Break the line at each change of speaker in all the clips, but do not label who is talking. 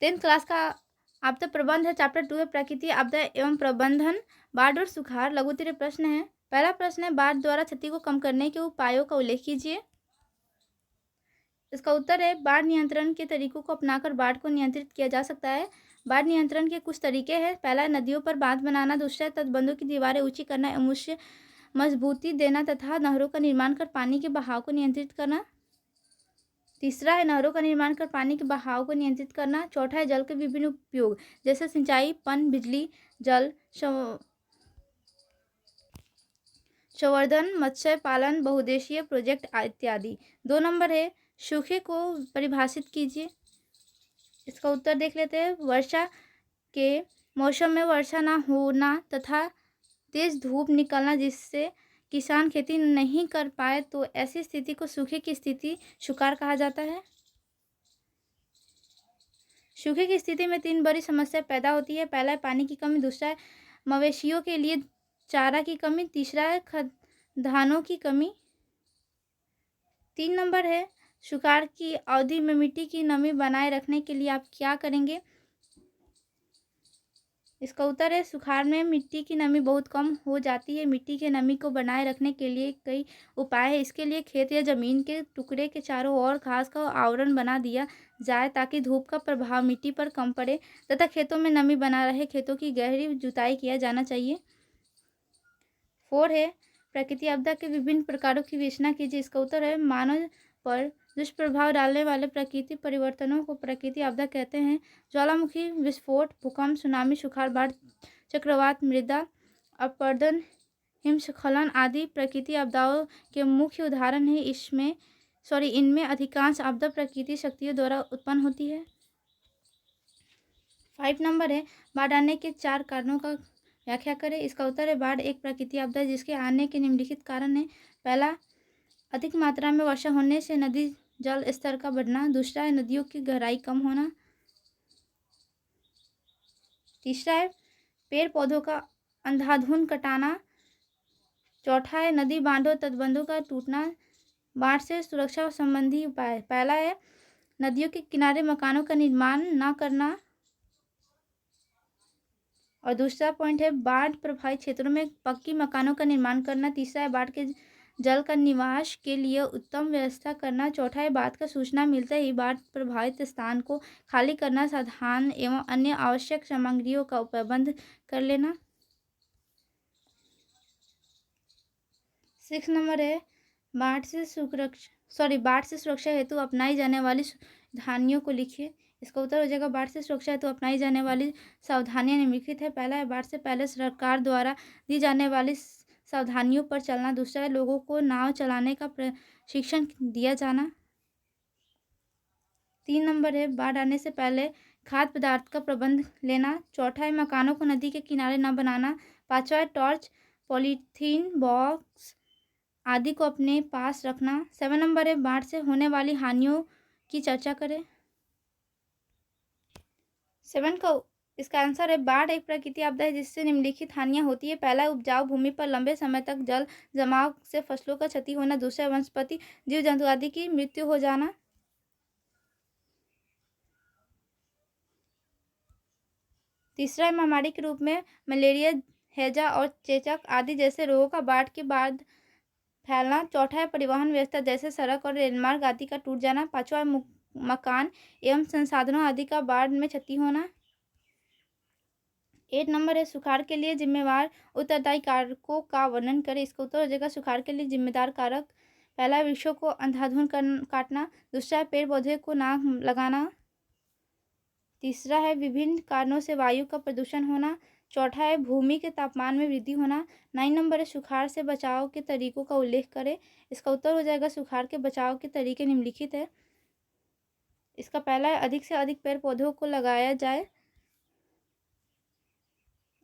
10th class का आपदा प्रबंध है, चैप्टर 2 है प्रकृति आपदा एवं प्रबंधन, बाढ़ और सुखाड़। लघु उत्तरीय प्रश्न है। पहला प्रश्न है, बाढ़ द्वारा क्षति को कम करने के उपायों का उल्लेख कीजिए। इसका उत्तर है, बाढ़ नियंत्रण के तरीकों को अपनाकर बाढ़ को नियंत्रित किया जा सकता है। बाढ़ नियंत्रण के कुछ तरीके हैं। पहला है नदियों पर बांध बनाना, दूसरा है तटबंधों की दीवारें ऊंची करना एवं उसे मजबूती देना तथा नहरों का निर्माण कर पानी के बहाव को नियंत्रित करना। तीसरा है नहरों का निर्माण कर पानी के बहाव को नियंत्रित करना। चौथा है जल के विभिन्न उपयोग जैसे सिंचाई, पन बिजली, जल संवर्धन, मत्स्य पालन, बहुउद्देशीय प्रोजेक्ट इत्यादि। 2 नंबर है सूखे को परिभाषित कीजिए। इसका उत्तर देख लेते हैं। वर्षा के मौसम में वर्षा ना होना तथा तेज धूप निकलना जिससे किसान खेती नहीं कर पाए तो ऐसी स्थिति को सूखे की स्थिति सुकाड़ कहा जाता है। सूखे की स्थिति में 3 बड़ी समस्या पैदा होती है। पहला है पानी की कमी, दूसरा है मवेशियों के लिए चारा की कमी, तीसरा है खदानों की कमी। 3 नंबर है सुखाड़ की अवधि में मिट्टी की नमी बनाए रखने के लिए आप क्या करेंगे। इसका उत्तर है सुखाड़ में मिट्टी की नमी बहुत कम हो जाती है। मिट्टी की नमी को बनाए रखने के लिए कई उपाय हैं। इसके लिए खेत या ज़मीन के टुकड़े के चारों ओर घास का आवरण बना दिया जाए ताकि धूप का प्रभाव मिट्टी पर कम पड़े तथा खेतों में नमी बना रहे। खेतों की गहरी जुताई किया जाना चाहिए। 4 है प्रकृति आपदा के विभिन्न प्रकारों की विवेचना कीजिए। इसका उत्तर है मानव पर दुष्प्रभाव डालने वाले प्रकृति परिवर्तनों को प्रकृति आपदा कहते हैं। ज्वालामुखी विस्फोट, भूकंप, सुनामी, सुखाड़, बाढ़, चक्रवात, मृदा अपरदन, हिमस्खलन आदि प्रकृति आपदाओं के मुख्य उदाहरण हैं। इनमें अधिकांश आपदा प्रकृति शक्तियों द्वारा उत्पन्न होती है। 5 नंबर है बाढ़ आने के 4 कारणों का व्याख्या करें। इसका उत्तर है बाढ़ एक प्रकृति आपदा है जिसके आने के निम्नलिखित कारण हैं। पहला, अधिक मात्रा में वर्षा होने से नदी जल स्तर का बढ़ना। दूसरा है नदियों की गहराई कम होना। तीसरा है पेड़ पौधों का अंधाधुंध कटाना। चौथा है नदी बांधों तटबंधों का टूटना। बाढ़ से सुरक्षा संबंधी उपाय। पहला है नदियों के किनारे मकानों का निर्माण न करना और दूसरा पॉइंट है बाढ़ प्रभावित क्षेत्रों में पक्की मकानों का निर्माण करना। तीसरा है बाढ़ के जल का निवास के लिए उत्तम व्यवस्था करना। चौथा है बाढ़ का सूचना मिलते ही बाढ़ प्रभावित स्थान को खाली करना, साधन एवं अन्य आवश्यक सामग्रियों का प्रबंध कर लेना। 6 नंबर है बाढ़ से सुरक्षा हेतु अपनाई जाने वाली सावधानियों को लिखिए। इसका उत्तर हो जाएगा बाढ़ से सुरक्षा हेतु अपनाई जाने वाली सावधानियां निम्नलिखित है। पहला है बाढ़ से पहले सरकार द्वारा दी जाने वाली सावधानियों पर चलना। दूसरा है लोगों को नाव चलाने का प्रशिक्षण दिया जाना। 3 नंबर है बाढ़ आने से पहले खाद्य पदार्थ का प्रबंध लेना। चौथा है मकानों को नदी के किनारे न बनाना। पांचवा है टॉर्च, पॉलीथीन बॉक्स आदि को अपने पास रखना। 7 नंबर है बाढ़ से होने वाली हानियों की चर्चा करें। 7 का इसका आंसर है बाढ़ एक प्राकृतिक आपदा है जिससे निम्नलिखित हानियां होती है। पहला, उपजाऊ भूमि पर लंबे समय तक जल जमाव से फसलों का क्षति होना। दूसरा, वनस्पति जीव जंतु आदि की मृत्यु हो जाना। तीसरा, महामारी के रूप में मलेरिया, हैजा और चेचक आदि जैसे रोगों का बाढ़ के बाद फैलना। चौथा है परिवहन व्यवस्था जैसे सड़क और रेलमार्ग आदि का टूट जाना। पांचवा, मकान एवं संसाधनों आदि का बाढ़ में क्षति होना। 8 नंबर है सुखाड़ के लिए जिम्मेवार उत्तरदायी कारकों का वर्णन करें। इसका उत्तर हो जाएगा सुखाड़ के लिए जिम्मेदार कारक। पहला है वृक्षों को अंधाधुंध काटना। दूसरा है पेड़ पौधे को ना लगाना। तीसरा है विभिन्न कारणों से वायु का प्रदूषण होना। चौथा है भूमि के तापमान में वृद्धि होना। 9 नंबर है सुखाड़ से बचाव के तरीकों का उल्लेख करें। इसका उत्तर हो जाएगा सुखाड़ के बचाव के तरीके निम्नलिखित है। इसका पहला है अधिक से अधिक पेड़ पौधों को लगाया जाए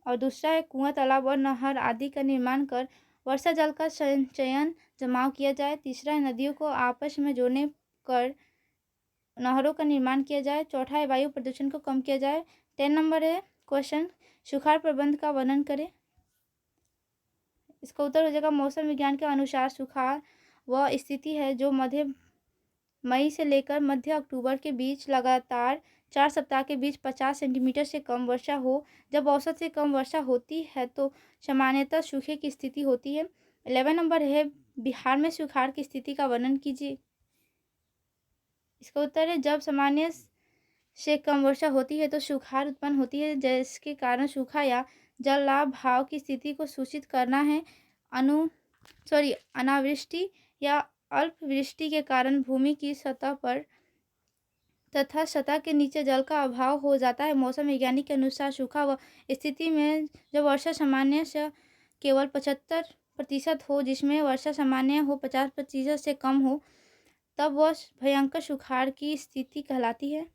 और दूसरा है कुआं, तालाब और नहर आदि का निर्माण कर वर्षा जल का संचयन जमाव किया जाए। तीसरा है नदियों को आपस में जोड़ने कर नहरों का निर्माण किया जाए। चौथा है वायु प्रदूषण को कम किया जाए। 10 नंबर है क्वेश्चन सुखाड़ प्रबंध का वर्णन करें। इसका उत्तर हो जाएगा मौसम विज्ञान के अनुसार सुखाड़ वह स्थिति है जो मध्य मई से लेकर मध्य अक्टूबर के बीच लगातार 4 सप्ताह के बीच 50 सेंटीमीटर से कम वर्षा हो। जब औसत से कम वर्षा होती है तो सामान्यतः सूखे की स्थिति होती है। 11 नंबर है, बिहार में सुखाड़ की स्थिति का वर्णन कीजिए। इसका उत्तर है, जब सामान्य से कम वर्षा होती है तो सुखाड़ उत्पन्न होती है, जिसके कारण सूखा या जलाभाव की स्थिति को सूचित करना है। अनावृष्टि या अल्पवृष्टि के कारण भूमि की सतह पर तथा सतह के नीचे जल का अभाव हो जाता है। मौसम वैज्ञानिक के अनुसार सूखा व स्थिति में जब वर्षा सामान्य से केवल 75% हो, जिसमें वर्षा सामान्य हो 50% से कम हो, तब वह भयंकर सुखाड़ की स्थिति कहलाती है।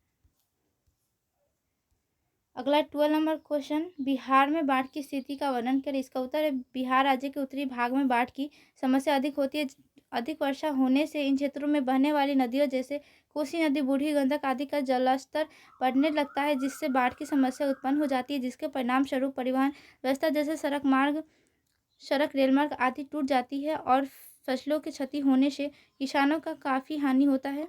अगला 12 नंबर क्वेश्चन, बिहार में बाढ़ की स्थिति का वर्णन करें। इसका उत्तर है, बिहार राज्य के उत्तरी भाग में बाढ़ की समस्या अधिक होती है। अधिक वर्षा होने से इन क्षेत्रों में बहने वाली नदियों जैसे कोसी नदी, बूढ़ी गंडक आदि का जलस्तर बढ़ने लगता है, जिससे बाढ़ की समस्या उत्पन्न हो जाती है, जिसके परिणाम स्वरूप परिवहन व्यवस्था जैसे सड़क, रेल मार्ग आदि टूट जाती है और फसलों की क्षति होने से किसानों का काफ़ी हानि होता है।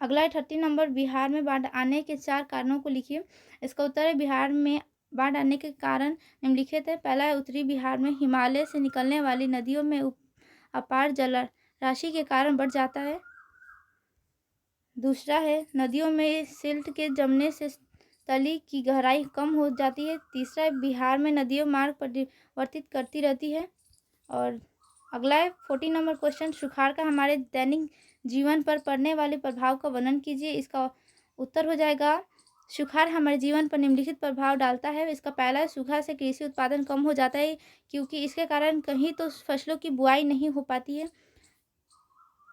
अगला 30 नंबर, बिहार में बाढ़ आने के 4 कारणों को लिखिए। इसका उत्तर है, बिहार में बाढ़ आने के कारण निम्नलिखित है। पहला है, उत्तरी बिहार में हिमालय से निकलने वाली नदियों में अपार जलराशि के कारण बढ़ जाता है। दूसरा है, नदियों में सिल्ट के जमने से तली की गहराई कम हो जाती है। तीसरा है, बिहार में नदियों मार्ग परिवर्तित करती रहती है। और अगला है 40 नंबर क्वेश्चन, सुखाड़ का हमारे दैनिक जीवन पर पड़ने वाले प्रभाव का वर्णन कीजिए। इसका उत्तर हो जाएगा, सुखाड़ हमारे जीवन पर निम्नलिखित प्रभाव डालता है। इसका पहला है, सूखा से कृषि उत्पादन कम हो जाता है, क्योंकि इसके कारण कहीं तो फसलों की बुआई नहीं हो पाती है।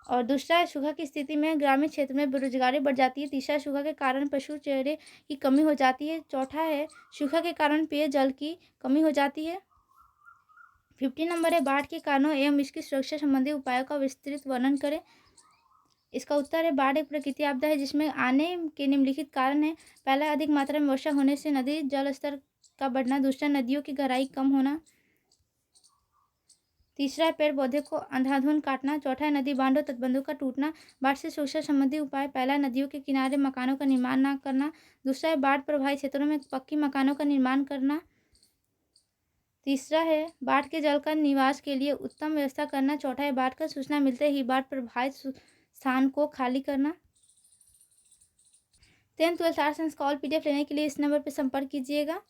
और दूसरा है, सूखा की स्थिति में ग्रामीण क्षेत्र में बेरोजगारी बढ़ जाती है। तीसरा, सूखा के कारण पशु चारे की कमी हो जाती है। चौथा है, सूखा के कारण पेयजल की कमी हो जाती है। 50 नंबर है, बाढ़ के कारणों एवं इसकी सुरक्षा संबंधी उपायों का विस्तृत वर्णन करें। इसका उत्तर है, बाढ़ एक प्राकृतिक आपदा है जिसमें आने के निम्नलिखित कारण है। पहला, अधिक मात्रा में वर्षा होने से नदी जल स्तर का बढ़ना। दूसरा, नदियों की गहराई कम होना। तीसरा है, पेड़ पौधे को अंधाधुंध काटना। चौथा है, नदी बांधों तटबंधों का टूटना। बाढ़ से सुरक्षा संबंधी उपाय, पहला, नदियों के किनारे मकानों का निर्माण न करना। दूसरा है, बाढ़ प्रभावित क्षेत्रों में पक्की मकानों का निर्माण करना। तीसरा है, बाढ़ के जल का निवास के लिए उत्तम व्यवस्था करना। चौथा है, बाढ़ का सूचना मिलते ही बाढ़ प्रभावित स्थान को खाली करना। 10th 12th आर्ट्स साइंस का ऑल PDF लेने के लिए इस नंबर पर संपर्क कीजिएगा।